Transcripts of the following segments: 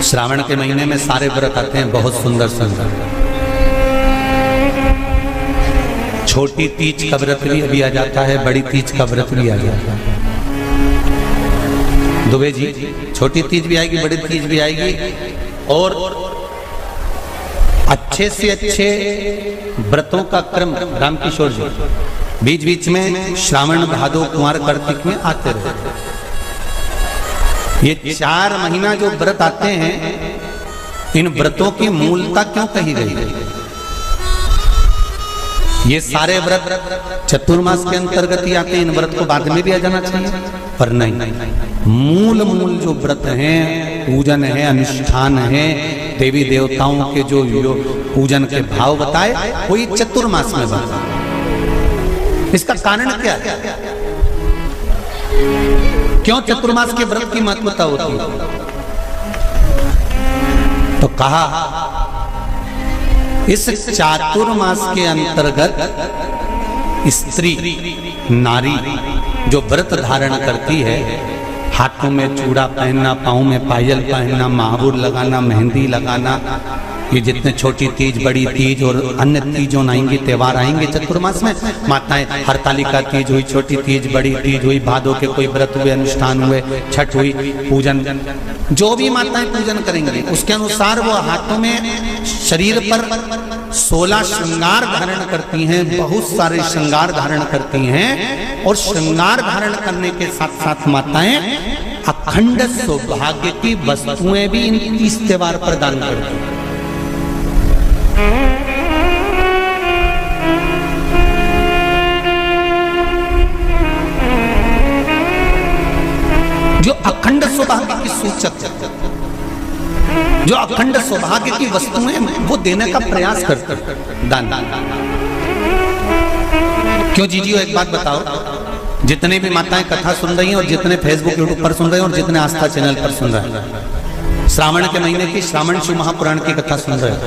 श्रावण के महीने में सारे व्रत आते हैं, बहुत सुंदर सुंदर। छोटी तीज का व्रत भी आ जाता है, बड़ी तीज का व्रत भी आ जाता है। दुबे जी, छोटी तीज भी आएगी, बड़ी तीज भी आएगी, और अच्छे से अच्छे व्रतों का क्रम रामकिशोर जी बीच बीच में श्रावण भादो कुंवर कार्तिक में आते रहते। ये 4 महीना जो व्रत आते हैं, इन व्रतों की मूलता क्यों कही गई है? ये सारे व्रत चतुर्मास के अंतर्गत ही आते हैं, इन व्रत को बाद में भी आ जाना चाहिए, पर नहीं। मूल जो व्रत हैं, पूजन है, अनुष्ठान है, देवी देवताओं के जो पूजन के भाव बताए, वही चतुर्मास में बताए। इसका कारण क्या है? क्यों चतुर्मास के व्रत की महत्वता होती है? तो कहा, इस चातुर्मास के अंतर्गत स्त्री नारी जो व्रत धारण करती है, हाथों में चूड़ा पहनना, पाँव में पायल पहनना, महावुर लगाना, मेहंदी लगाना, ये जितने छोटी तीज, बड़ी तीज और अन्य तीजों आएंगे, त्योहार आएंगे चतुर्मास में, माताएं हरतालिका तीज हुई, छोटी तीज, बड़ी तीज हुई, भादों के कोई व्रत हुए, अनुष्ठान हुए, छठ हुई, पूजन, जो भी माताएं पूजन करेंगी उसके अनुसार वो हाथों में, शरीर पर 16 श्रृंगार धारण करती हैं, बहुत सारे श्रृंगार धारण करती हैं, और श्रृंगार धारण करने के साथ साथ माताएं अखंड सौभाग्य की वस्तुएं भी इन 30 त्योहार पर दान करती हैं। जो अखंड सौभाग्य की सूचक, जो अखंड सौभाग्य की वस्तुएं वो देने का प्रयास करते हैं, दान। क्यों जीजियो, एक बात बताओ, जितने भी माताएं कथा सुन रही हैं और जितने फेसबुक यूट्यूब पर सुन रहे हैं और जितने आस्था चैनल पर सुन रहे हैं, श्रावण के महीने की श्रावण शिव महापुराण की कथा सुन रहे हैं,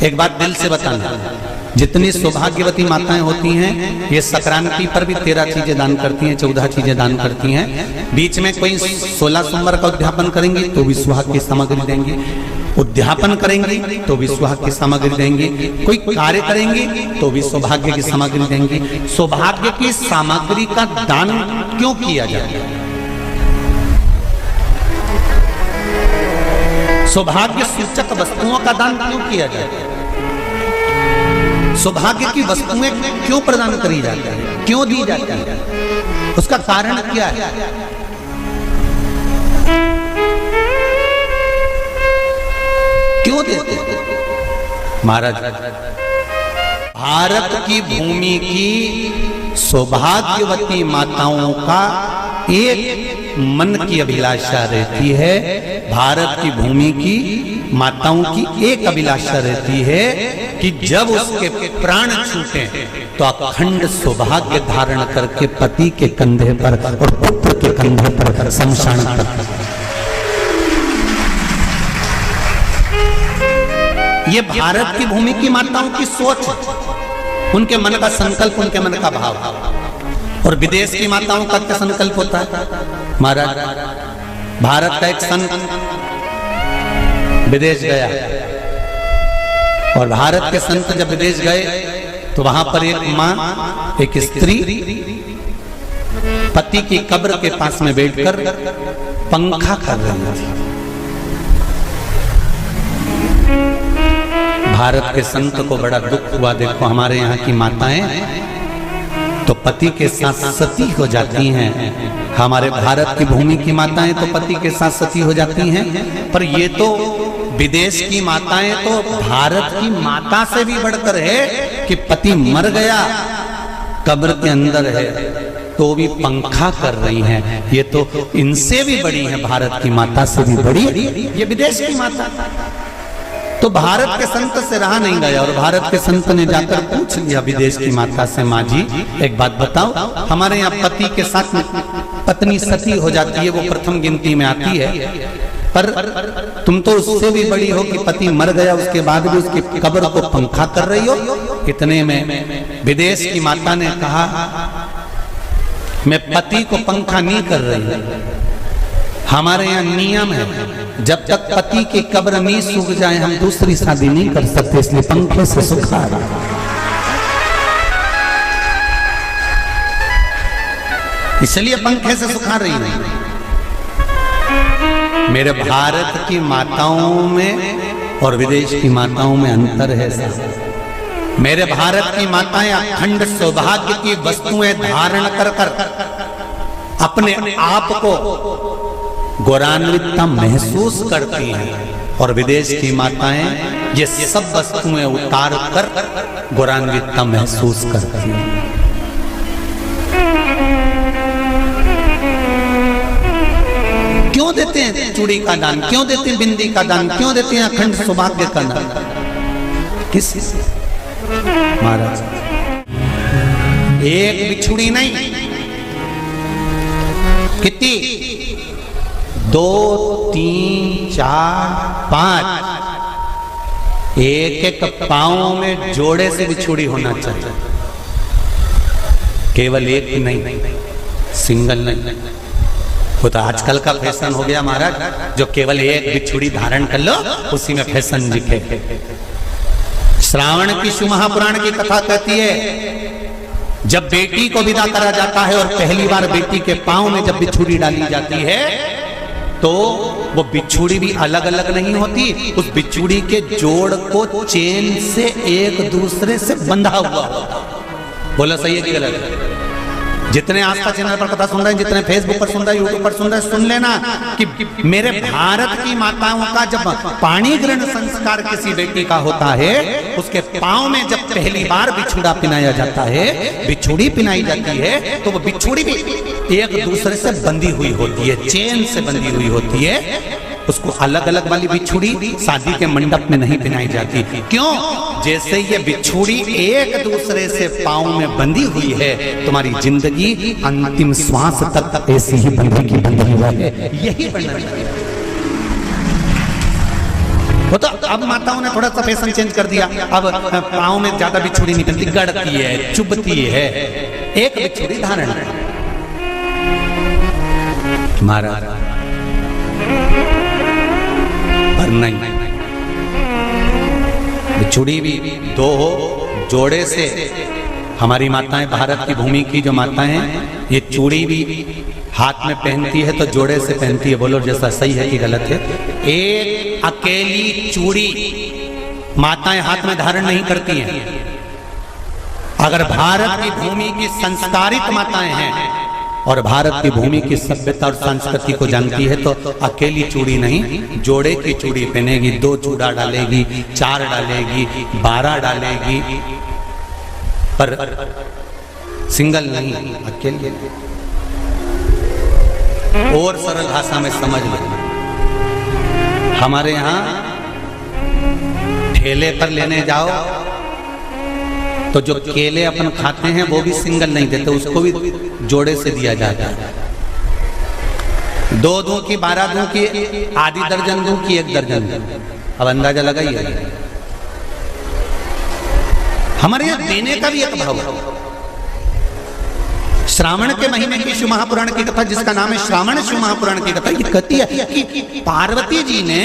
एक बात दिल से बताना, जितनी सौभाग्यवती माताएं होती हैं, ये संक्रांति पर भी 13 चीजें दान करती हैं, 14 चीजें दान करती हैं। बीच में कोई 16 सोमवार का उद्यापन करेंगी तो भी सुहाग की सामग्री देंगी, उद्यापन करेंगी तो भी सुहाग की सामग्री देंगी, कोई कार्य करेंगी तो भी सौभाग्य की सामग्री देंगी। सौभाग्य की सामग्री का दान क्यों किया जाता है? सौभाग्य सूचक वस्तुओं का दान क्यों किया जाता है? सौभाग्य की वस्तुएं क्यों प्रदान करी जाती है, क्यों दी जाती है? उसका कारण क्या है? क्यों देते हैं महाराज? भारत की भूमि की सौभाग्यवती माताओं का एक मन की अभिलाषा रहती है, भारत की भूमि की माताओं की एक अभिलाषा रहती है कि जब उसके प्राण छूटे तो अखंड सौभाग्य धारण करके पति के कंधे पर और पुत्र के कंधे पर शमशान पर। ये भारत की भूमि की माताओं की सोच, उनके मन का संकल्प, उनके मन का भाव। और विदेश की माताओं का क्या संकल्प होता है महाराज? भारत का एक संत विदेश गया, और भारत के संत जब विदेश गए तो वहां पर एक मां, एक स्त्री पति की कब्र के पास में बैठकर पंखा कर रही थी। भारत के संत को बड़ा दुख हुआ, देखो हमारे यहाँ की माताएं तो पति के साथ सती हो जाती हैं, हमारे भारत की भूमि की माताएं तो पति के साथ सती हो जाती हैं, पर ये तो विदेश की माताएं तो भारत की माता से भी बढ़कर है कि पति मर गया, कब्र के अंदर है, तो भी पंखा कर रही हैं। ये तो इनसे भी बड़ी है, भारत की माता से भी बड़ी ये विदेश की माता। तो भारत के संत से रहा नहीं गया, और भारत के संत ने जाकर पूछ लिया विदेश की माता से, माँ जी एक बात बताओ, हमारे यहाँ पति के साथ पत्नी सती हो जाती है, वो प्रथम गिनती में आती है, पर तुम तो उससे भी बड़ी हो कि पति मर गया उसके बाद भी उसकी कब्र को पंखा कर रही हो। इतने में विदेश की माता ने कहा, मैं पति को पंखा नहीं कर रही, हमारे यहाँ नियम है जब तक पति की कब्र नहीं सूख जाए हम दूसरी शादी नहीं कर सकते, इसलिए पंखे से सुखा रहा। इसलिए पंखे से सुखा रही है। मेरे भारत की माताओं में और विदेश की माताओं में अंतर है साहब। मेरे भारत की माताएं अखंड सौभाग्य की वस्तुएं धारण कर कर अपने आप को गौरवान्वित महसूस करती हैं, और विदेश की माताएं ये सब वस्तुएं उतार कर गौरवान्वित महसूस करती हैं। क्यों देते हैं चूड़ी का दान, क्यों देते हैं बिंदी का दान, क्यों देते हैं अखंड सौभाग्य का दान? किस महाराज एक बिछुड़ी नहीं, कितनी? 2 3 4 5 एक एक पांव में जोड़े से बिछुड़ी होना चाहिए, केवल एक नहीं, सिंगल नहीं। वो तो आजकल का फैशन हो गया महाराज, जो केवल एक बिछुड़ी धारण कर लो उसी में फैशन दिखे। श्रावण की शिव महापुराण की कथा कहती है, जब बेटी को विदा करा जाता है और पहली बार बेटी के पांव में जब बिछुड़ी डाली जाती है तो वो बिछुड़ी भी अलग अलग नहीं होती, उस बिछुड़ी के जोड़ को चेन से एक दूसरे से बंधा हुआ होता। बोला सही है कि गलत है? जितने आस्था चैनल पर कथा सुन रहे हैं, जितने फेसबुक पर सुन रहे हैं, यूट्यूब पर सुन रहे हैं, सुन लेना कि मेरे भारत की माताओं का जब पाणी ग्रहण संस्कार किसी बेटी का होता है, उसके पांव में जब पहली बार बिछुड़ा पिनाया जाता है, बिछुड़ी पिनाई जाती है, तो वो बिछुड़ी भी एक दूसरे से बंधी हुई होती है, चेन से बंधी हुई होती है। उसको अलग अलग वाली बिछुड़ी शादी के मंडप में नहीं पिनाई जाती। क्यों? जैसे ये बिछुड़ी एक दूसरे से पांव में बंधी हुई है, तुम्हारी जिंदगी अंतिम श्वास तक ऐसी ही बंधी की बंधी हुई है। यही बनना चाहिए। वो तो अब माताओं ने थोड़ा सा फैशन चेंज कर दिया, अब पांव में ज्यादा बिछुड़ी नहीं बनती, गड़ती है, चुभती है, एक बिछुड़ी धारण महाराज पर नहीं। बिछुड़ी भी 2 हो, जोड़े से। हमारी माताएं, भारत की भूमि की जो माताएं हैं, ये चूड़ी भी हाथ में पहनती है तो जोड़े से पहनती है। बोलो जैसा सही है कि गलत है? एक अकेली चूड़ी माताएं हाथ में धारण नहीं करती हैं। अगर भारत की भूमि की संस्कारित माताएं हैं और भारत की भूमि की सभ्यता और संस्कृति को जानती है तो अकेली चूड़ी नहीं, जोड़े की चूड़ी पहनेगी, 2 चूड़ा डालेगी, 4 डालेगी, 12 डालेगी, पर सिंगल नहीं, अकेले। और सरल भाषा में समझ लो, हमारे यहाँ ठेले पर लेने जाओ तो जो केले अपन खाते हैं वो भी सिंगल नहीं देते, उसको भी जोड़े से दिया जाता है। 2 दूं की, 12 दूं की, आधी दर्जन दूं की 1 दर्जन। अब अंदाजा लगाइए, हमारे यहाँ देने का भी एक भाव है। श्रावण के महीने की शिव महापुराण की कथा, जिसका नाम है श्रावण शिव महापुराण की कथा, ये कहती है कि पार्वती जी ने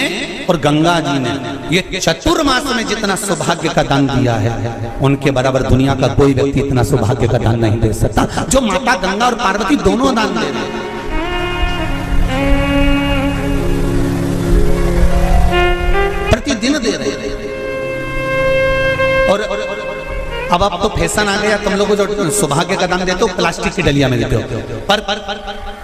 और गंगा जी ने ये चतुर्मास में जितना सौभाग्य का दान दिया है, उनके बराबर दुनिया का कोई व्यक्ति इतना सौभाग्य का दान नहीं दे सकता जो माता गंगा और पार्वती दोनों दान दे रहे हैं। प्रतिदिन दे रहे हैं। और अब तो फैशन आ गया, तुम लोगों जो सौभाग्य का दान देते हो प्लास्टिक की डलिया में देते हो, पर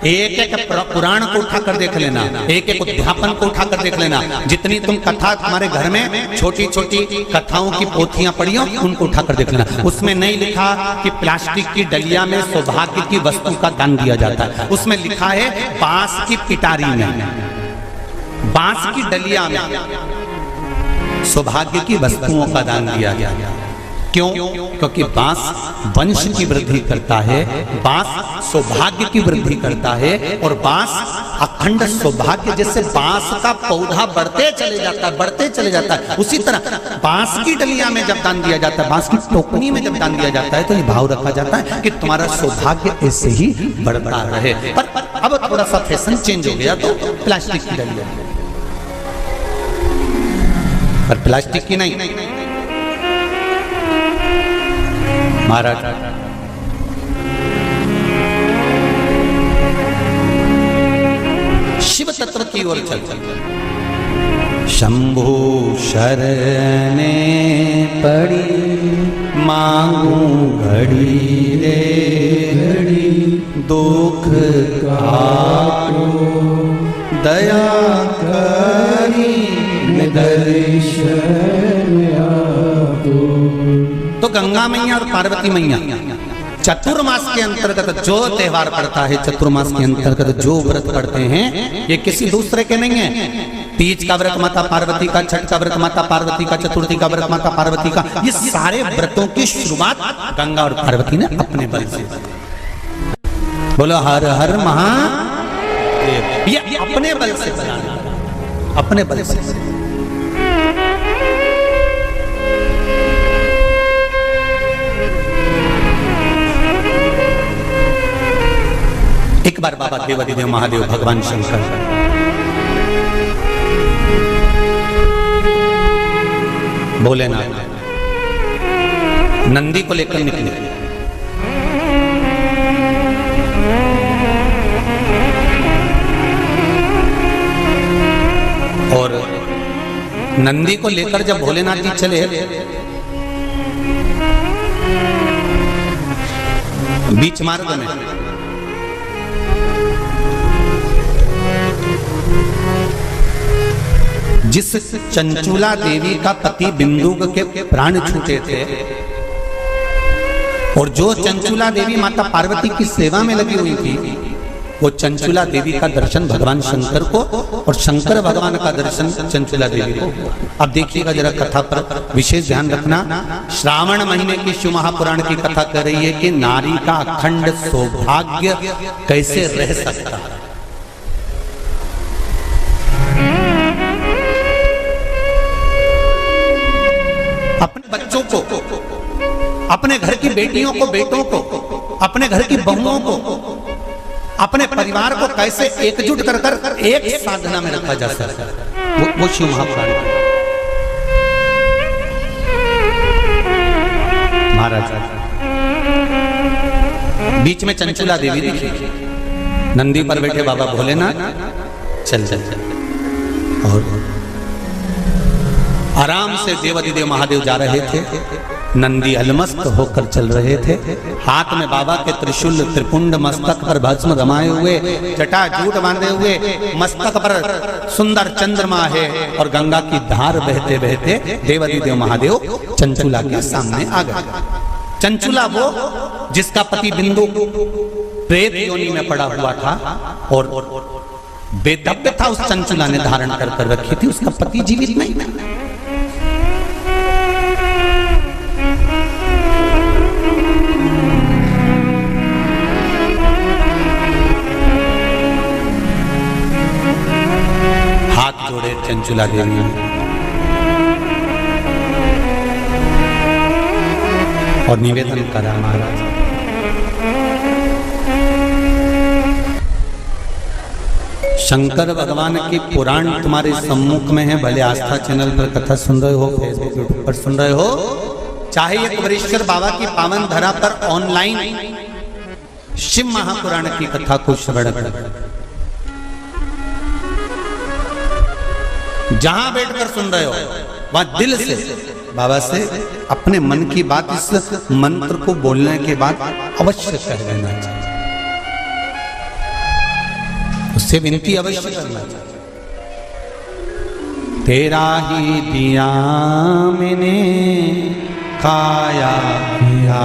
एक एक पुराण को उठाकर देख लेना, एक एक उद्यापन को उठाकर देख लेना, जितनी तुम कथा तुम्हारे घर में छोटी छोटी कथाओं की पोथियां पढ़ी हो उनको उठाकर देख लेना, उसमें नहीं लिखा कि प्लास्टिक की डलिया में सौभाग्य की वस्तु का दान दिया जाता है। उसमें लिखा है बांस की पिटारी में, बांस की डलिया में सौभाग्य की वस्तुओं का दान दिया गया। क्यों? क्योंकि बांस वंश की वृद्धि करता है, बांस सौभाग्य की वृद्धि करता है, और बांस अखंड सौभाग्य, जैसे बांस का पौधा बढ़ते चले जाता है, बढ़ते चले जाता है, उसी तरह बांस की डलिया में जब दान दिया जाता है, बांस की टोकनी में जब दान दिया जाता है, तो ये भाव रखा जाता है कि तुम्हारा सौभाग्य ऐसे ही बढ़ता रहे। पर अब थोड़ा सा फैशन चेंज हो गया तो प्लास्टिक की डलिया। पर प्लास्टिक की नहीं। महाराज शिव तत्व की ओर चलते शंभु शरणे पड़ी मांगू घड़ी रे घड़ी दुख काटो दया करी दर्शन आपो। तो गंगा मैया और पार्वती मैया चतुर्मास के अंतर्गत जो त्योहार पड़ता है, चतुर्मास के अंतर्गत जो व्रत पड़ते हैं, ये किसी दूसरे के नहीं है। तीज का व्रत माता पार्वती का, छठ का व्रत माता पार्वती का, चतुर्थी का व्रत माता पार्वती का, ये सारे व्रतों की शुरुआत गंगा और पार्वती ने अपने बल से। बोलो हर हर महादेव। ये अपने बल से बनाना, अपने बल से। एक बार बाबा देवाधिदेव महादेव भगवान शंकर भोलेनाथ नंदी को लेकर निकले। और नंदी को लेकर जब भोलेनाथ जी चले, बीच मार्ग में जिस चंचुला देवी का पति बिंदुक के प्राण छूटे थे, और जो चंचुला देवी माता पार्वती की सेवा में लगी हुई थी, वो चंचुला देवी का दर्शन भगवान शंकर को और शंकर भगवान का दर्शन चंचुला देवी को। अब देखिएगा जरा कथा पर विशेष ध्यान रखना। श्रावण महीने की शिव महापुराण की कथा कर रही है कि नारी का अखंड सौभाग्य कैसे रह सकता है। अपने बच्चों को, अपने घर की बेटियों को, बेटों को, अपने घर की बहुओं को, अपने परिवार को कैसे एकजुट कर कर एक साधना में रखा जा सकता है, वो शिव महापुराण। महाराज बीच में चंचुला देवी दिखी, नंदी पर बैठे बाबा भोलेनाथ चल चल चल, और आराम से देवाधिदेव महादेव जा रहे थे। नंदी अलमस्त होकर चल रहे थे, हाथ में बाबा के त्रिशूल त्रिपुंड, मस्तक पर भस्म रमाए हुए, जटाजूट बांधे हुए, मस्तक पर सुंदर चंद्रमा है, और गंगा की धार बहते बहते देवाधिदेव महादेव चंचुला के सामने आ गए। चंचुला वो जिसका पति बिंदु प्रेत योनि में पड़ा हुआ था, और बेदब्य था उस चंचुला ने धारण कर कर रखी थी, उसका पति जीवित नहीं था। हाथ जोड़े चंचुला देवी ने और निवेदन करा, महाराज शंकर भगवान की पुराण तुम्हारे सम्मुख में है, भले आस्था चैनल पर कथा सुन रहे हो, फेसबुक यूट्यूब पर सुन रहे हो, चाहे एक वरिष्ठ बाबा की पावन धरा पर ऑनलाइन शिव महापुराण की कथा को श्रवण कर, जहां बैठकर सुन रहे हो वहां दिल से बाबा से अपने मन की बात इस मंत्र को बोलने के बाद अवश्य कह देना चाहिए, उससे विनती अवश्य करना चाहिए। तेरा ही दिया मैंने खाया पिया,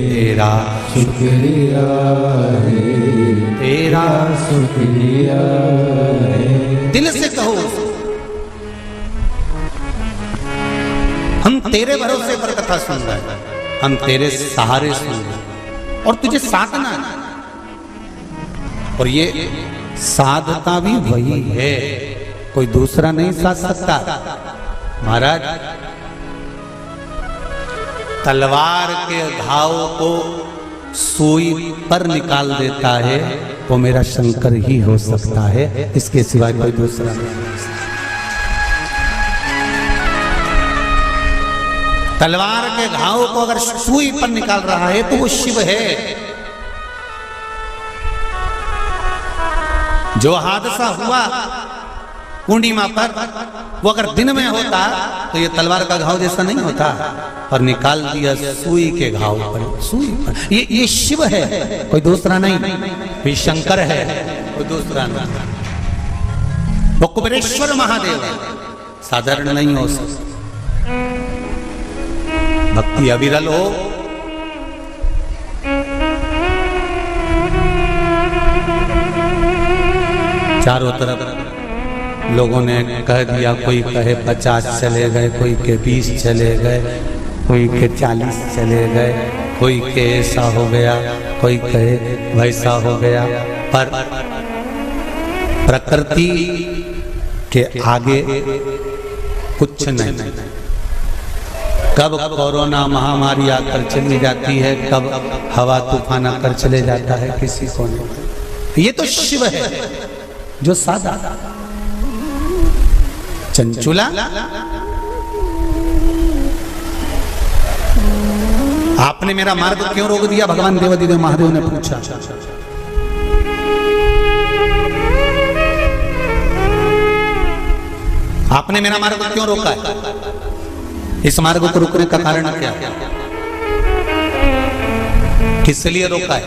तेरा शुक्रिया है, तेरा शुक्रिया है। दिल से कहो, हम तेरे भरोसे पर कथा सुन रहे हैं, हम तेरे सहारे सुन रहे हैं, और तुझे साधना है, और ये साधता भी वही है, कोई दूसरा नहीं साध सकता। महाराज तलवार के घाव को सुई पर निकाल देता है, वो मेरा शंकर ही हो सकता है, इसके सिवाय कोई दूसरा नहीं। तलवार के घाव को अगर सुई पर निकाल रहा है तो वो शिव है। जो हादसा हुआ पूर्णिमा पर, वो अगर दिन में होता तो ये तलवार का घाव जैसा नहीं होता, और निकाल दिया सुई के घाव पर, सुई पर। ये शिव है, कोई दूसरा नहीं। ये शंकर है, कोई दूसरा नहीं। वो कुबेरेश्वर महादेव है, साधारण नहीं हो सकता। भक्ति अविरल हो, चारों तरफ लोगों ने कह दिया, कोई कहे 50 चले गए, कोई के 20 चले गए, कोई के 40 चले गए, कोई के ऐसा हो गया, कोई कहे वैसा हो गया। पर प्रकृति के आगे कुछ नहीं। कब कोरोना महामारी आकर चली जाती है, कब हवा तूफान आकर चले जाता है, किसी को नहीं। ये तो शिव है जो सादा। चंचुला, आपने मेरा मार्ग क्यों रोक दिया? भगवान देवादिदेव महादेव ने पूछा। आपने मेरा मार्ग क्यों रोका है? इस मार्ग को रोकने का कारण क्या है? किस लिए रोका है?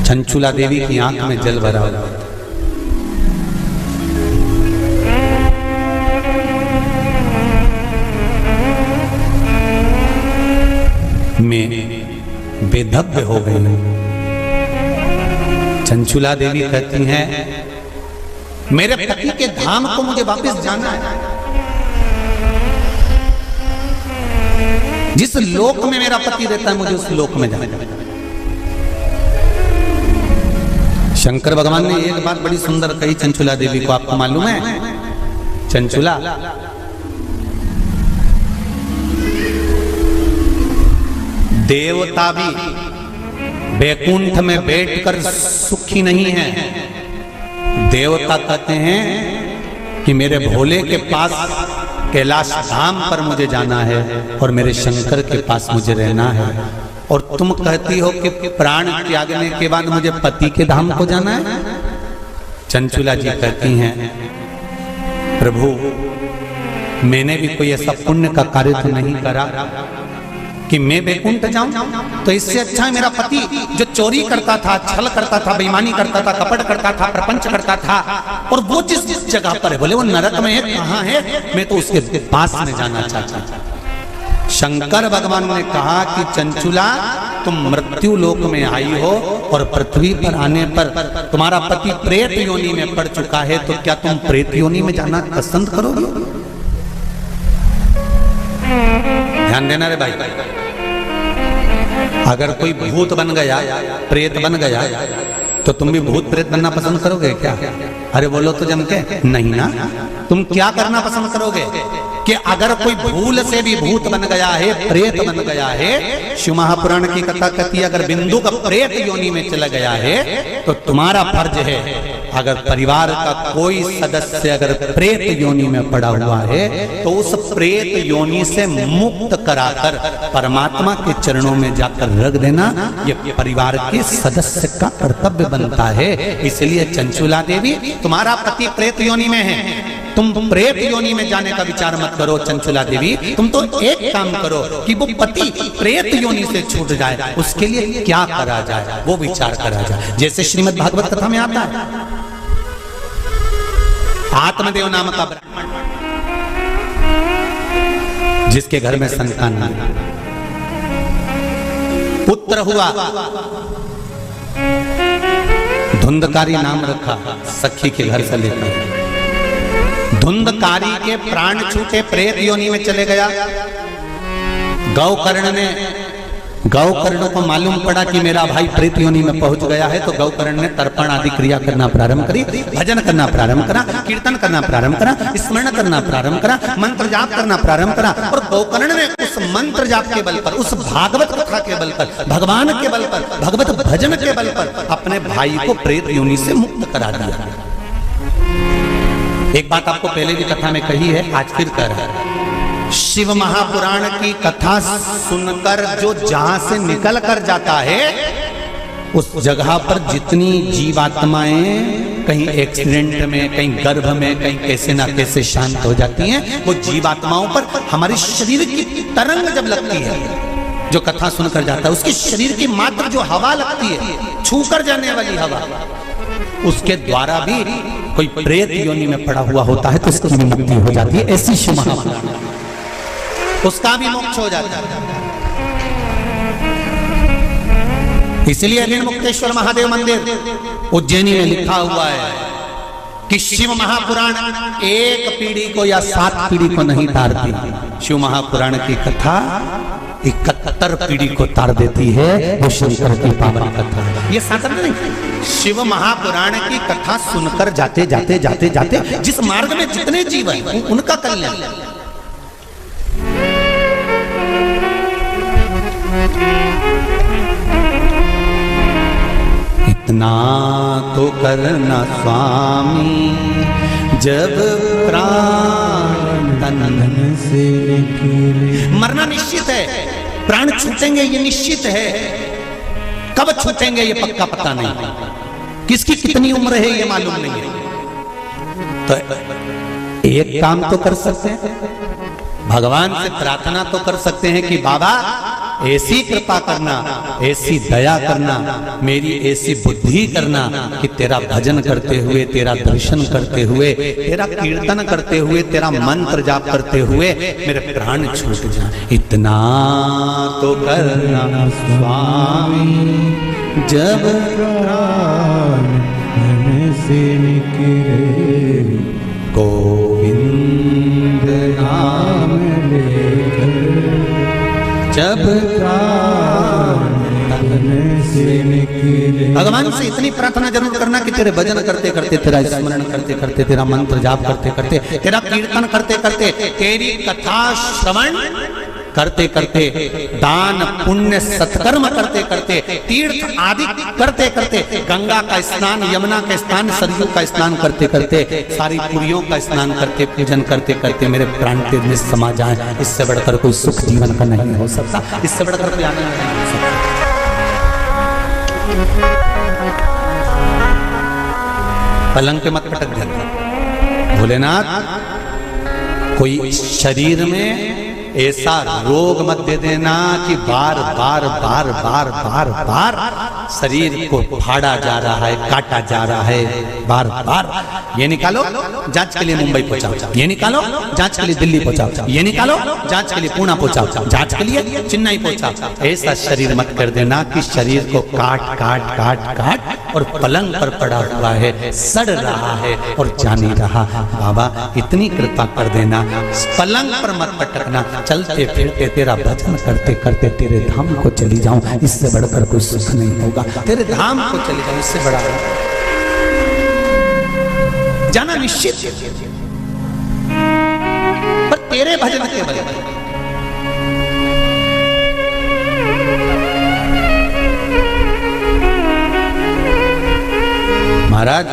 चंचुला देवी की आंख में जल भरा हुआ था। मैं बेधब्य हो गई। चंचुला देवी कहती हैं, मेरे पति के धाम को मुझे वापस जाना है। जिस लोक में मेरा पति रहता है, मुझे उस लोक में जाना है। शंकर भगवान ने एक बात बड़ी सुंदर कही चंचुला देवी को, आपको मालूम है? चंचुला, देवता भी बैकुंठ में बैठकर सुखी नहीं है। देवता कहते हैं कि मेरे भोले के पास कैलाश धाम पर मुझे जाना है और मेरे शंकर के पास मुझे रहना है। और तुम कहती हो कि प्राण त्यागने के बाद मुझे पति के धाम को जाना है। चंचुला जी कहती हैं, प्रभु मैंने भी कोई ऐसा पुण्य का कार्य तो नहीं करा कि मैं बैकुंठ जाऊं। तो इससे अच्छा है मेरा पति जो चोरी करता था, छल करता था, बेईमानी करता था, कपट करता था, प्रपंच करता था, और वो जिस जगह पर है, बोले वो नरक में है, कहां है, मैं तो उसके पास में जाना चाहता हूं। शंकर भगवान ने कहा कि चंचुला, तुम मृत्यु लोक में आई हो और पृथ्वी पर आने पर तुम्हारा पति प्रेत योनि में पड़ चुका है, तो क्या तुम प्रेत योनि में जाना पसंद करोगे? ध्यान देना रे भाई, अगर कोई भूत बन गया, प्रेत बन गया, तो तुम भी भूत प्रेत बनना पसंद करोगे क्या? अरे बोलो तो जम के, नहीं ना। तुम क्या करना पसंद करोगे कि अगर कोई भूल से भी भूत बन गया है, प्रेत बन गया है, शिव महापुराण की कथा कहती है, अगर बिंदु का प्रेत योनि में चला गया है, तो तुम्हारा फर्ज है, अगर परिवार का कोई सदस्य अगर प्रेत योनि में पड़ा हुआ है, तो उस प्रेत योनि से मुक्त कराकर परमात्मा के चरणों में जाकर रख देना, ये परिवार के सदस्य का कर्तव्य बनता है। इसलिए चंचुला देवी, तुम्हारा पति प्रेत योनि में है, तुम प्रेत योनि में जाने का विचार मत करो। चंचुला देवी, तुम तो एक काम करो कि वो पति प्रेत योनि से छूट जाए, उसके लिए क्या करा जाए वो विचार करा जाए। जैसे श्रीमद् भागवत कथा में आता है, आत्मदेव नाम का ब्राह्मण जिसके घर में संतान नहीं, पुत्र हुआ, धुंधकारी नाम रखा, सखी के घर से लेकर। धुंधकारी के प्राण छूटे, प्रेत योनि में चले गया। गौकर्ण को मालूम पड़ा कि मेरा भाई प्रेत योनि में पहुंच गया है, तो गौकर्ण ने तर्पण आदि क्रिया करना प्रारंभ करी, भजन करना प्रारंभ करा, कीर्तन करना प्रारंभ करा, स्मरण करना प्रारंभ करा, मंत्र जाप करना प्रारंभ करा। और गौकर्ण ने उस मंत्र जाप के बल पर, उस भागवत कथा के बल पर, भगवान के बल पर, भगवत भजन के बल पर अपने भाई को प्रेत योनि से मुक्त करा दिया। एक बात आपको पहले भी कथा में कही है, आज फिर कह रहा है। शिव महापुराण की कथा सुनकर जो जहां से निकल कर जाता है, उस जगह पर जितनी जीवात्माएं कहीं एक्सीडेंट में, कहीं गर्भ में, कहीं कैसे ना कैसे शांत हो जाती हैं, वो जीवात्माओं पर हमारे शरीर की तरंग जब लगती है, जो कथा सुनकर जाता है, उसके शरीर की मात्र जो हवा लगती है, छूकर जाने वाली हवा, उसके द्वारा भी कोई प्रेत योनि में पड़ा हुआ होता है तो उसकी भी मुक्ति हो जाती है। ऐसी शिव महापुराण, उसका भी मोक्ष हो जाता है। इसलिए ऋणमुक्तेश्वर महादेव मंदिर उज्जैनी में लिखा हुआ है कि शिव महापुराण एक पीढ़ी को या 7 पीढ़ी को नहीं तारती। शिव महापुराण की कथा 71 पीढ़ी को तार देती है। वो शंकर की पावन कथा है, ये साधारण नहीं। शिव महापुराण की कथा सुनकर जाते जाते जाते जाते जिस मार्ग में जितने जीव हैं उनका कल्याण। इतना तो करना स्वामी जब प्राण तन से निकले। मरना निश्चित है, प्राण छूटेंगे ये निश्चित है, कब छूटेंगे ये पक्का पता नहीं, किसकी कितनी उम्र है ये मालूम नहीं है। तो एक काम तो कर सकते हैं, भगवान से प्रार्थना तो कर सकते हैं कि बाबा ऐसी कृपा करना, ऐसी दया करना, मेरी ऐसी बुद्धि करना कि तेरा भजन करते हुए, तेरा दर्शन करते हुए, तेरा कीर्तन करते हुए, तेरा मंत्र जाप करते हुए मेरे प्राण छूट जाए। इतना तो करना स्वामी जब प्राण से निकले, गोविंद नाम लेकर जब प्राण से निकले। भगवान से इतनी प्रार्थना जरूर करना कि तेरे भजन करते करते, तेरा स्मरण करते करते, तेरा मंत्र जाप करते करते, तेरा कीर्तन करते करते, तेरी कथा श्रवण करते करते, दान पुण्य सत्कर्म करते करते, तीर्थ आदि करते करते, गंगा का स्नान, यमुना का स्नान, सरयू का स्नान करते करते, सारी पुरियों का स्नान करते, पूजन करते करते मेरे प्राण तेज में समा जाए। इससे बढ़कर कोई सुख जीवन का नहीं हो सकता, इससे बढ़कर कोई आनंद नहीं हो सकता। पलंग पे मत पटक देना भोलेनाथ, कोई शरीर में ऐसा रोग मत दे देना कि बार बार बार बार बार बार शरीर को फाड़ा जा रहा है, काटा जा रहा है, बार बार। ये निकालो, जांच के लिए मुंबई पहुंचाओ, ये निकालो, जांच के लिए दिल्ली पहुंचाओ, ये निकालो, जांच के लिए पुणे पहुंचाओ, जांच के लिए चेन्नई पहुंचाओ। ऐसा शरीर मत कर देना कि शरीर को काट काट काट काट और पलंग पर पड़ा हुआ है, सड़ रहा है और जा नहीं रहा। बाबा इतनी कृपा कर देना, पलंग पर मत पटकना, चलते फिरते तेरा भजन करते करते तेरे धाम को चली जाऊं, इससे बढ़कर कोई सुख नहीं होगा। तेरे धाम को चली जाऊं, इससे बड़ा जाना निश्चित, पर तेरे भजन के बल। महाराज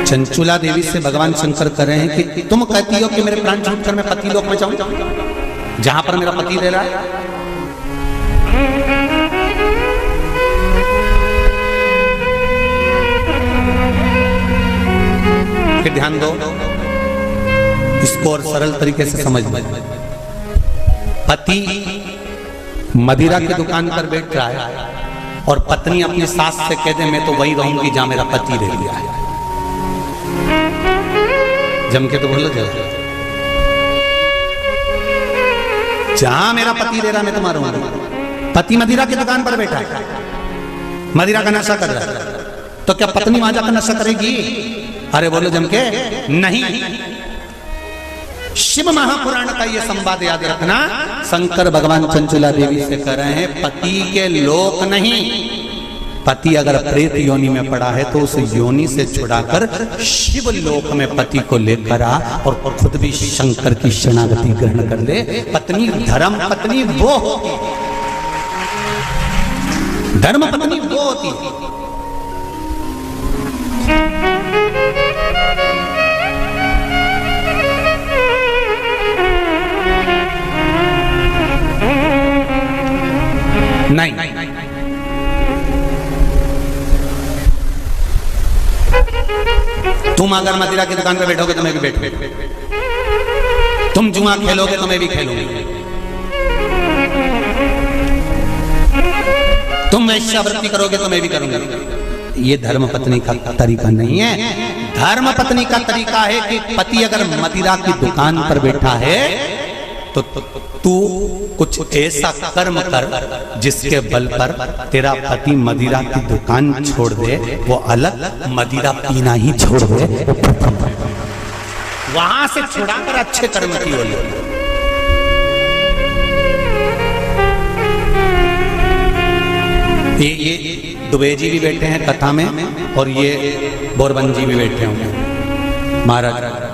चंचुला देवी से भगवान शंकर कह रहे हैं कि तुम कहती हो कि मेरे प्राण छूटकर मैं पति लोक में जाऊं, जहां पर मेरा पति रह रहा है। फिर ध्यान दो, इसको और सरल तरीके से समझ लो। पति मदिरा की दुकान पर बैठ रहा है और पत्नी अपनी सास से कह दे मैं तो वही रहूंगी जहां मेरा पति रह गया है। जम के तो बोलो जरा, जहां मेरा पति रह रहा मैं तुम्हारा हूं। पति मदिरा की दुकान पर बैठा है, मदिरा का नशा कर रहा है, तो क्या पत्नी वहां जाकर नशा करेगी? अरे बोलो जम के, नहीं। शिव महापुराण का ये संवाद याद रखना, शंकर भगवान चंचुला देवी से कह रहे हैं पति के लोक नहीं, पति अगर प्रेत योनि में पड़ा है तो उस योनि से छुड़ाकर शिव लोक में पति को लेकर आ और खुद भी शंकर की शरणागति ग्रहण कर ले। पत्नी धर्म पत्नी वो होगी धर्म पत्नी वो होती है। नहीं, तुम अगर मदिरा की दुकान पे बैठोगे तो मैं भी बैठूंगा, तुम जुआ खेलोगे तो मैं भी खेलूंगी, तुम वेश्यावृत्ति करोगे तो मैं भी करूंगा। ये धर्म पत्नी का तरीका नहीं है। धर्म पत्नी का तरीका है कि पति अगर मदिरा की दुकान पर बैठा है तो तू कुछ ऐसा कर्म कर जिसके बल पर तेरा पति मदिरा की दुकान छोड़ दे, वो अलग मदिरा पीना ही छोड़ दे, वहां से छुड़ाकर अच्छे कर्म की ओर। ये दुबे जी भी बैठे हैं कथा में और ये बोरबन जी भी बैठे होंगे महाराज,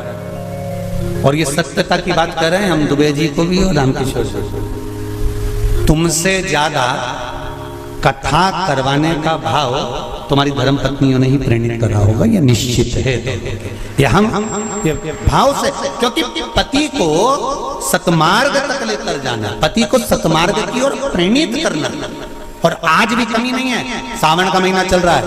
और ये सत्यता की बात कर रहे हैं हम दुबे जी को भी और रामकिशोर जी। तुमसे ज्यादा कथा करवाने का भाव तुम्हारी धर्म पत्नियों ने ही प्रेरित करा होगा, ये निश्चित है। ये हम भाव से, क्योंकि पति को सतमार्ग तक लेकर जाना, पति को सतमार्ग की ओर प्रेरित करना। और आज भी कमी नहीं है, सावन का महीना चल रहा है,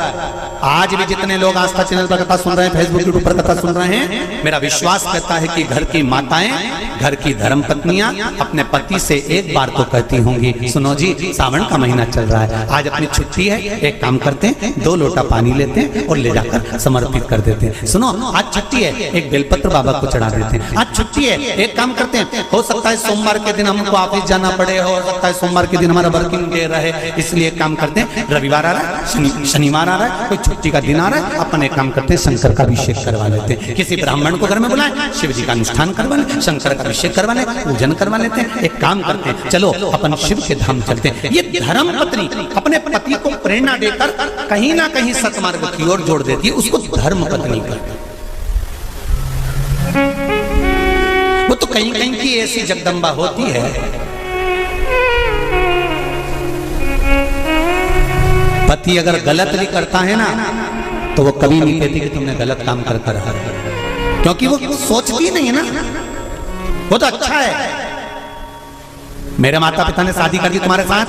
आज भी जितने लोग आस्था चैनल पर कथा सुन रहे हैं, फेसबुक यूट्यूब पर कथा सुन रहे हैं, मेरा विश्वास कहता है कि घर की माताएं, घर की धर्म पत्नियां अपने पति से एक बार तो कहती होंगी, सुनो जी सावन का महीना चल रहा है, आज अपनी छुट्टी है, एक काम करते हैं 2 लोटा पानी लेते हैं और ले जाकर समर्पित कर देते हैं। सुनो आज छुट्टी है, एक बेलपत्र बाबा को चढ़ा देते हैं। आज छुट्टी है, एक काम करते हैं, हो सकता है सोमवार के दिन हमको ऑफिस जाना पड़े, हो सकता है सोमवार के दिन हमारा वर्किंग डे रहे, इसलिए काम करते हैं रविवार आ रहा है, शनिवार आ रहा है, कोई छुट्टी का दिन आ रहा है, अपन एक काम करते हैं शंकर का अभिषेक करवा लेते हैं, किसी ब्राह्मण को घर में बुलाएं, शिव जी का अनुष्ठान करवा लें, शंकर का अभिषेक करवा लें, पूजन करवा लेते हैं, एक काम करते हैं चलो अपन शिव के धाम चलते हैं। ये धर्म पत्नी अपने पति को प्रेरणा देकर कहीं ना कहीं सतमार्ग की ओर जोड़ देती है, उसको धर्म पत्नी कहते हैं। वो तो कहीं कहीं की ऐसी जगदम्बा होती है, पति अगर गलत भी करता है ना तो वो कभी नहीं कहती कि तुमने गलत काम कर कर, क्योंकि वो सोचती नहीं है ना, वो तो अच्छा है। मेरे माता पिता ने शादी कर दी तुम्हारे साथ,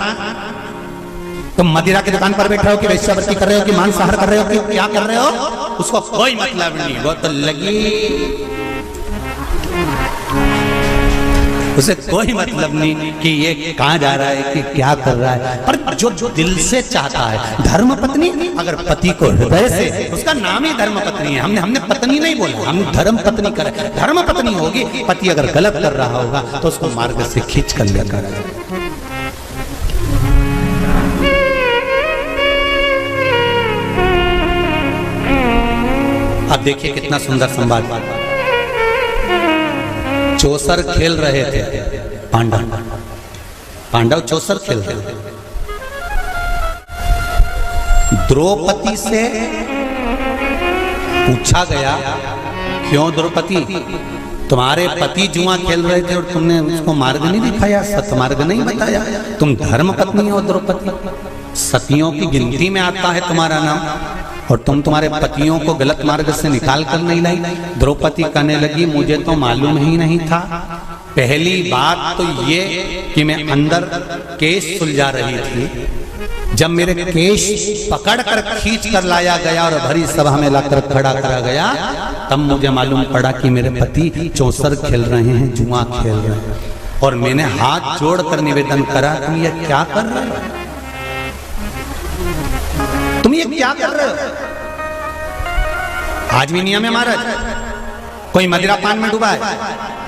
तुम मदिरा की दुकान पर बैठे हो कि वेश्यावृत्ति कर रहे हो कि मांसाहार कर रहे हो कि क्या कर रहे हो, उसको कोई मतलब नहीं, वो तो लगी, उसे कोई मतलब नहीं कि ये कहां जा रहा है कि क्या कर रहा है। पर जो दिल से चाहता है, धर्म पत्नी अगर पति को हृदय से, उसका नाम ही धर्म पत्नी है, हमने पत्नी नहीं बोला, हम धर्म पत्नी कर, धर्म पत्नी होगी। पति अगर गलत कर रहा होगा तो उसको मार्ग से खींच कर लेकर। अब देखिए कितना सुंदर संवाद। चौसर खेल रहे थे पांडव चौसर खेल रहे थे। द्रौपदी से पूछा गया, क्यों द्रौपदी, तुम्हारे पति जुआ खेल रहे थे और तुमने उसको मार्ग नहीं दिखाया, सतमार्ग नहीं बताया, तुम धर्म पत्नी हो द्रौपदी, सतियों की गिनती में आता है तुम्हारा नाम, और तुम तुम्हारे पतियों को गलत मार्ग से निकाल कर नहीं लाई। द्रौपदी कहने लगी, मुझे तो मालूम ही नहीं था, पहली बात तो ये कि मैं अंदर केश सुलझा रही थी, जब मेरे केश पकड़कर खींच कर लाया गया और भरी सभा में लाकर खड़ा करा गया, तब मुझे मालूम पड़ा कि मेरे पति चौसर खेल रहे हैं, जुआ खेल रहे हैं, और मैंने हाथ जोड़कर निवेदन करा, तुम ये क्या कर रहे हो, तुम ये क्या कर रहे हो। आज भी नियम है महाराज, कोई मदिरा पान में डूबा है,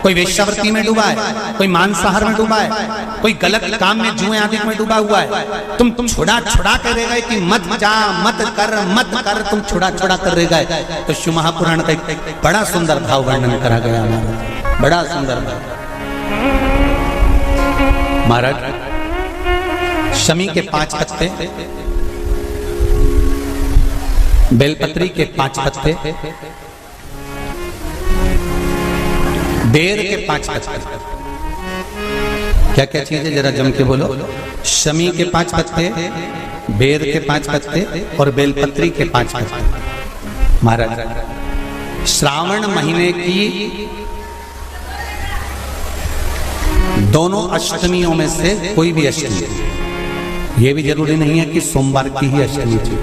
कोई वेश्यावृत्ति में डूबा है, कोई मांसाहार में डूबा है, कोई गलत काम में जुए आदि में डूबा हुआ है, तुम छुड़ा कर रह गए कि मत जा, मत कर, तुम छुड़ा कर रह गए। तो शिव महापुराण का एक बड़ा सुंदर भाव वर्णन करा गया महाराज, बड़ा सुंदर महाराज। शमी के 5 पत्ते, बेलपत्री के 5 पत्ते, बेर के 5 पत्ते, क्या क्या चीज है जरा जम के बोलो। शमी के 5 पत्ते, बेर के 5 पत्ते और बेलपत्री के 5 पत्ते। महाराज, श्रावण महीने की दोनों अष्टमियों में से कोई भी अष्टमी, ये भी जरूरी नहीं है कि सोमवार की ही अष्टमी थी,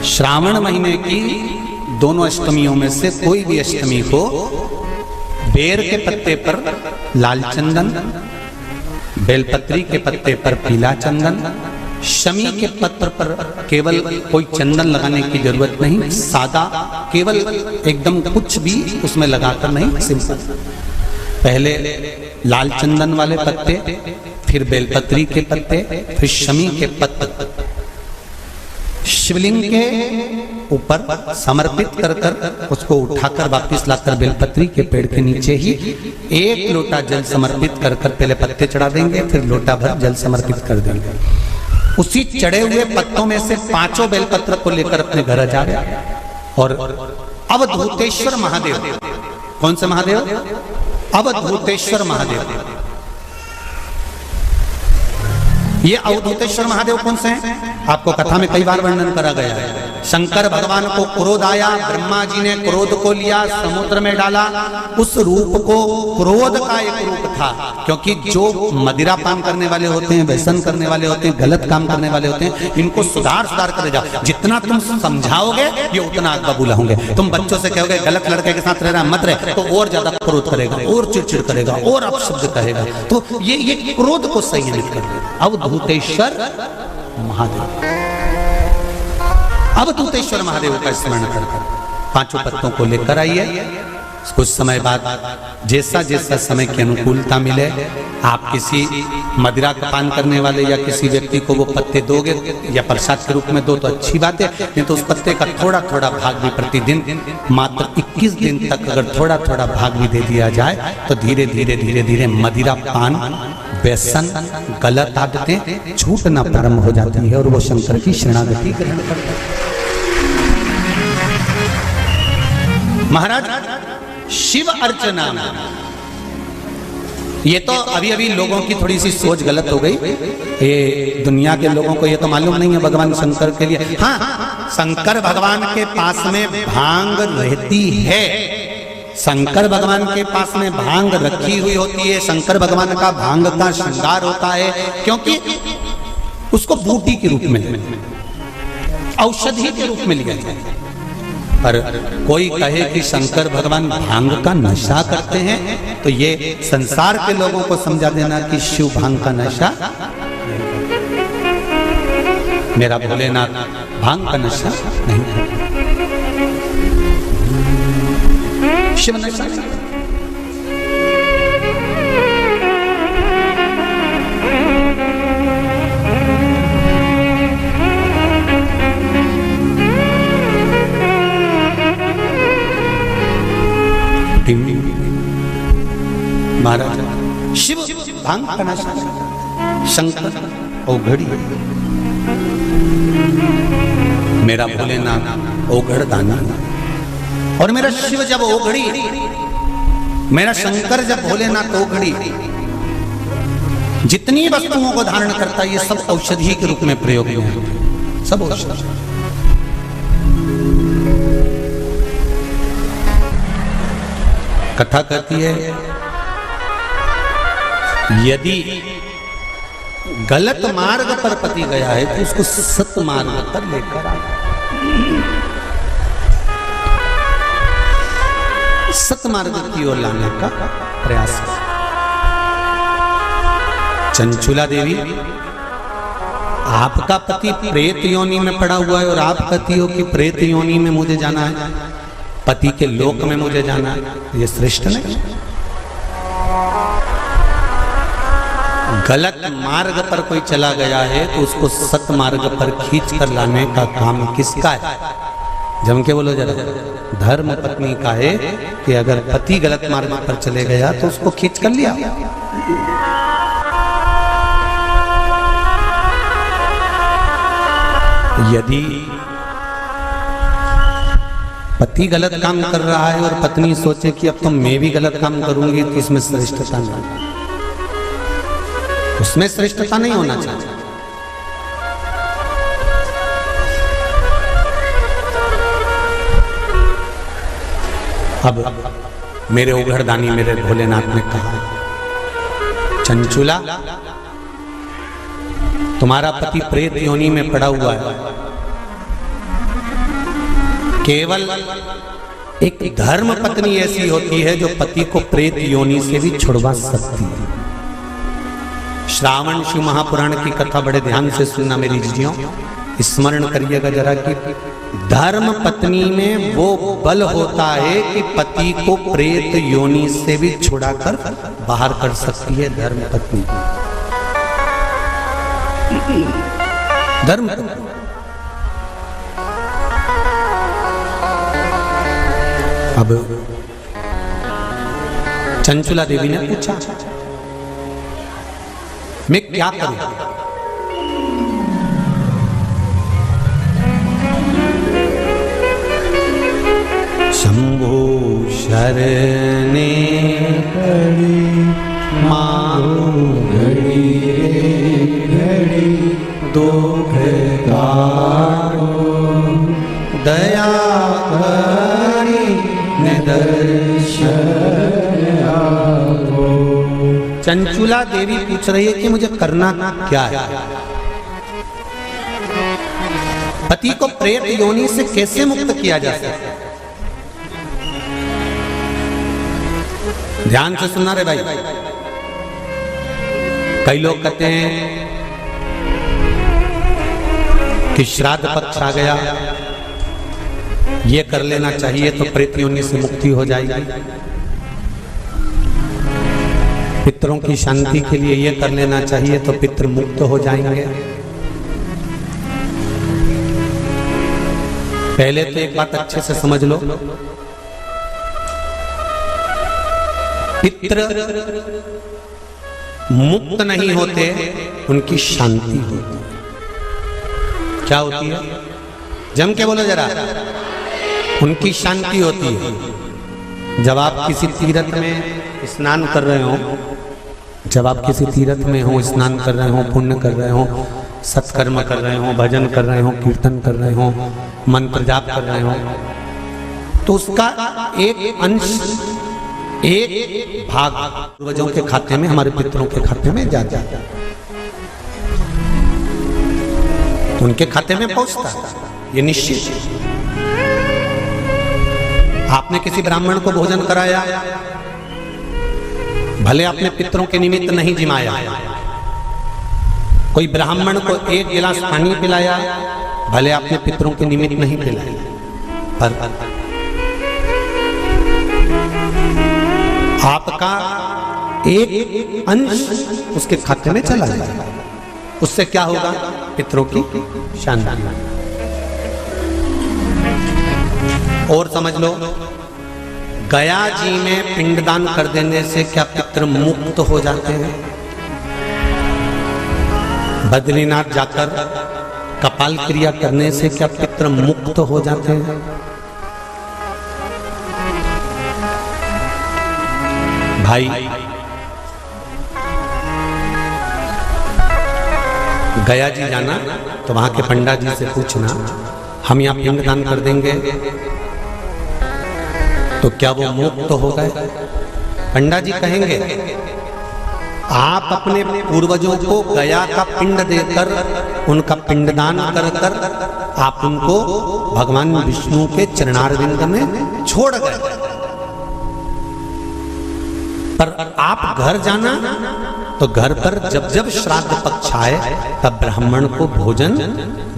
श्रावण महीने की दोनों अष्टमियों में से कोई भी अष्टमी को बेर के पत्ते पर लाल चंदन, बेलपत्री के पत्ते पर पीला चंदन, शमी के पत्र पर केवल कोई चंदन लगाने की जरूरत नहीं, सादा केवल एकदम कुछ भी उसमें लगाकर नहीं, सिंपल। पहले लाल चंदन वाले पत्ते, फिर बेलपत्री के पत्ते, फिर शमी के पत्ते शिवलिंग के ऊपर समर्पित कर कर उसको उठाकर वापस लाकर बेलपत्री के पेड़ के नीचे ही 1 लोटा जल समर्पित कर कर पहले पत्ते चढ़ा देंगे, फिर लोटा भर जल समर्पित कर देंगे। उसी चढ़े हुए पत्तों में से 5 बेलपत्र को लेकर अपने घर जा रहे और अवधूतेश्वर महादेव, कौन से महादेव? अवधूतेश्वर महादेव। ये अवधूतेश्वर महादेव कौन से हैं? आपको कथा में कई बार वर्णन करा गया है। शंकर भगवान को क्रोध आया, ब्रह्मा जी ने क्रोध को लिया, समुद्र में डाला। उस रूप को क्रोध का एक रूप था, क्योंकि जो मदिरा पान करने वाले होते हैं, व्यसन करने वाले होते हैं, गलत काम करने वाले होते हैं, इनको सुधार कर जाओ। जितना तुम समझाओगे ये उतना आग बबूला होंगे। तुम बच्चों से कहोगे गलत लड़के के साथ रहना मत रहे, तो और ज्यादा क्रोध करेगा, और चिड़चिड़ करेगा, और अपशब्द कहेगा। तो ये क्रोध को संयमित कर देगा। अवधूतेश्वर महादेव, अवधूतेश्वर महादेव का स्मरण कर 5 पत्तों को लेकर आइए। कुछ समय बाद जैसा जैसा समय की अनुकूलता मिले, आप किसी मदिरा का पान करने वाले या किसी व्यक्ति को वो पत्ते दोगे या प्रसाद के रूप में दो तो अच्छी बात है, नहीं तो उस पत्ते का थोड़ा थोड़ा भाग भी प्रतिदिन मात्र 21 दिन तक अगर थोड़ा थोड़ा भाग भी दे दिया जाए तो धीरे धीरे धीरे धीरे मदिरा पान, व्यसन, गलत आदतें छूटना प्रारंभ हो जाती है और वो शंकर की शरणागति ग्रहण करता है। महाराज, शिव अर्चना, ये तो अभी अभी लोगों की थोड़ी सी सोच गलत हो गई। ये दुनिया के लोगों को ये तो मालूम नहीं है भगवान शंकर के लिए। हाँ, शंकर भगवान के पास में भांग रहती है, शंकर भगवान के पास में भांग रखी हुई होती है। शंकर भगवान का भांग का श्रृंगार होता है, क्योंकि उसको बूटी के रूप में, औषधि के रूप में लिया जाए। पर कोई कहे कि शंकर भगवान भांग का नशा करते हैं, तो ये संसार के लोगों को समझा देना कि शिव भांग का नशा, मेरा भोलेनाथ भांग का नशा नहीं करते, शिव नशा नहीं। महाराज, शिव भांग का नशा, शंकर औघड़ी, मेरा भोलेनाथ औघड़ दानी, और मेरा शिव जब औघड़ी, मेरा शंकर जब भोलेनाथ औघड़ी, जितनी वस्तुओं को धारण करता है ये सब औषधि के रूप में प्रयोग में है, सब औषधि। कथा कहती है यदि गलत मार्ग पर पति गया है तो उसको सत मार्ग पर लेकर आए, सत मार्ग की ओर लाने का प्रयास है। चंचुला देवी, आपका पति प्रेत योनि में पड़ा हुआ है और आप कहती हो कि प्रेत योनि में मुझे जाना है, पति के लोक में मुझे जाना है, ये श्रेष्ठ नहीं। गलत मार्ग पर कोई चला गया है तो उसको सत मार्ग पर खींच कर लाने का काम किसका है? जम के बोलो जरा। धर्म पत्नी का है कि अगर पति गलत मार्ग पर चले गया तो उसको खींच कर लिया। यदि पति गलत काम कर रहा है और पत्नी सोचे कि अब तो मैं भी गलत काम करूंगी, तो इसमें श्रेष्ठता नहीं, उसमें श्रेष्ठता नहीं होना चाहिए। अब मेरे उघड़दानी मेरे भोलेनाथ ने कहा, चंचुला तुम्हारा पति प्रेत योनि में पड़ा हुआ है, केवल एक धर्म पत्नी ऐसी होती है जो पति को प्रेत योनि से भी छुड़वा सकती है। श्रावण शिव महापुराण की कथा बड़े ध्यान से सुनना मेरी जीजियों, स्मरण करिएगा जरा कि धर्म पत्नी में वो बल होता है कि पति को प्रेत योनि से भी छुड़ाकर बाहर कर सकती है। धर्म पत्नी, धर्म पत्नी। अब चंचुला देवी ने पूछा, मैं क्या करूं? शंभो शरणे पड़ी मांगो घड़ी घड़ी दुख तारो, दया करी निदर्शन आओ। चंचुला देवी पूछ रही है कि मुझे करना क्या है? पति को प्रेत योनि से कैसे मुक्त किया जा सकता है? ध्यान से सुनना रे भाई। कई लोग कहते हैं कि श्राद्ध पक्ष आ गया, ये कर लेना चाहिए तो प्रेत योनि से मुक्ति हो जाएगी। पितरों की शांति के लिए ये कर लेना चाहिए तो पितृ मुक्त हो जाएंगे। पहले तो एक बात अच्छे से समझ लो, पितृ मुक्त नहीं होते, उनकी शांति होती है। क्या होती है? जम के बोलो जरा। उनकी शांति होती है। जब आप किसी तीर्थ में स्नान कर रहे हो, जब आप किसी तीर्थ में हो, स्नान कर रहे हो, पुण्य कर रहे हो, सत्कर्म कर रहे हो, भजन कर रहे हो, कीर्तन कर रहे हो, मंत्र जाप कर रहे हो, तो उसका एक अंश, एक भाग पूर्वजों के खाते में, हमारे पितरों के खाते में जाता है, उनके खाते में पहुंचता है, ये निश्चित है। आपने किसी ब्राह्मण को भोजन कराया, भले आपने पितरों के निमित्त नहीं जिमाया, कोई ब्राह्मण को एक गिलास पानी पिलाया, भले आपने पितरों के निमित्त नहीं पिलाया, पर आपका एक अंश उसके खाते में चला जाएगा। उससे क्या होगा? पितरों की शांति। और समझ लो, गया जी में पिंडदान कर देने से क्या पितृ मुक्त हो जाते हैं? बद्रीनाथ जाकर कपाल क्रिया करने से क्या पितृ मुक्त हो जाते हैं? भाई, गया जी जाना तो वहां के पंडा जी से पूछना, हम यहाँ पिंडदान कर देंगे तो क्या वो मुक्त हो गए? पंडा जी कहेंगे, आप अपने पूर्वजों को गया का पिंड देकर, उनका पिंडदान कर कर आप उनको भगवान विष्णु के चरणारविंद में छोड़ गए, पर आप घर जाना तो घर पर जब जब श्राद्ध पक्ष आए तब ब्राह्मण को भोजन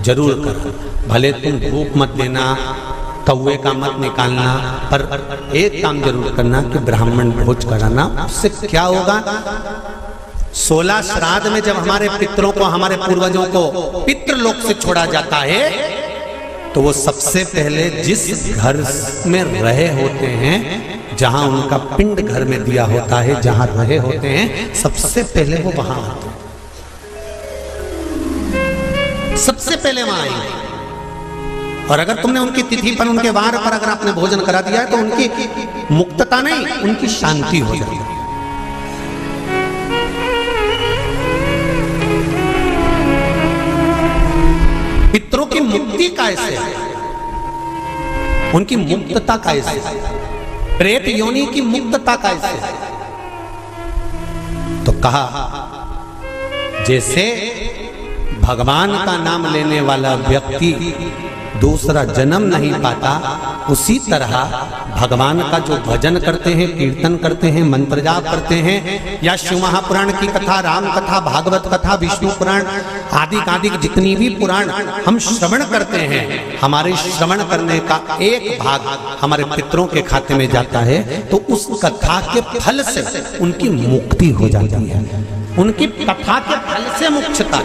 जरूर करो। भले तुम भूख मत देना, कौवे का मत निकालना, पर एक काम जरूर करना कि ब्राह्मण भोज कराना। उससे क्या होगा? 16 श्राद्ध में जब हमारे पितरों को, हमारे पूर्वजों को पितृलोक से छोड़ा जाता है, तो वो सबसे पहले जिस घर में रहे होते हैं, जहां उनका पिंड घर में दिया होता है, जहां रहे होते हैं, सबसे पहले वो वहां आते हैं, सबसे पहले वहां आएंगे। और अगर तुमने उनकी तिथि पर, उनके वार पर अगर आपने भोजन करा दिया है, तो उनकी मुक्तता नहीं, उनकी शांति हो जाती है। पितरों की मुक्ति कैसे है? उनकी मुक्तता कैसे है? प्रेत योनि की मुक्तता कैसे? तो कहा जैसे भगवान का नाम लेने वाला व्यक्ति दूसरा जन्म नहीं पाता, उसी तरह भगवान का जो भजन करते हैं, कीर्तन करते हैं, मंत्र जाप करते हैं, या शिव महापुराण की कथा, राम कथा, भागवत कथा, विष्णु पुराण आदि जितनी भी पुराण हम श्रवण करते हैं, हमारे श्रवण करने का एक भाग हमारे पितरों के खाते में जाता है, तो उस कथा के फल से उनकी मुक्ति हो जाती है। उनकी कथा के फल से मोक्षता।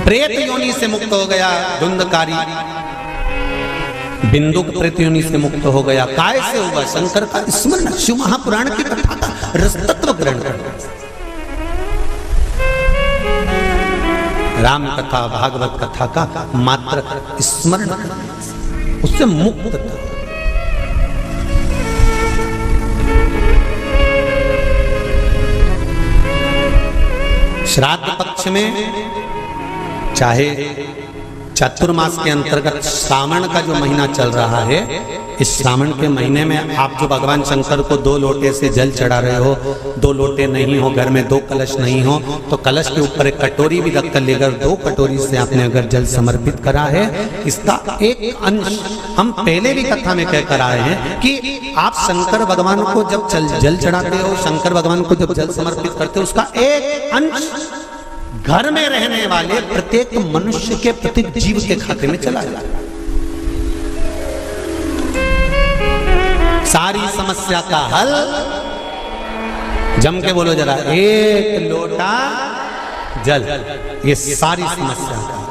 प्रेत योनि से मुक्त हो गया धुंधकारी, बिंदुक प्रेत योनि से मुक्त हो गया। काय से होगा? शंकर का स्मरण, शिव महापुराण की कथा का रसतत्व ग्रहण करना, राम कथा, भागवत कथा का मात्र स्मरण, उससे मुक्त था। श्राद्ध पक्ष में चाहे चतुर्मास के अंतर्गत श्रावण का जो महीना चल रहा है, इस श्रावण के महीने में आप जो भगवान शंकर को 2 लोटे से जल चढ़ा रहे हो, 2 लोटे नहीं हो, घर में 2 कलश नहीं हो, तो कलश के ऊपर एक कटोरी भी रख कर लेकर 2 कटोरी से आपने अगर जल समर्पित करा है, इसका एक अंश हम पहले भी कथा में कहकर आए हैं कि आप शंकर भगवान को जब जल चढ़ाते हो, शंकर भगवान को जब जल समर्पित करते हो, उसका एक अंश घर में रहने वाले प्रत्येक मनुष्य के, प्रत्येक जीव के खाते में चला जाए। सारी समस्या का हल, जम के बोलो जरा, 1 लोटा जल, ये सारी समस्या का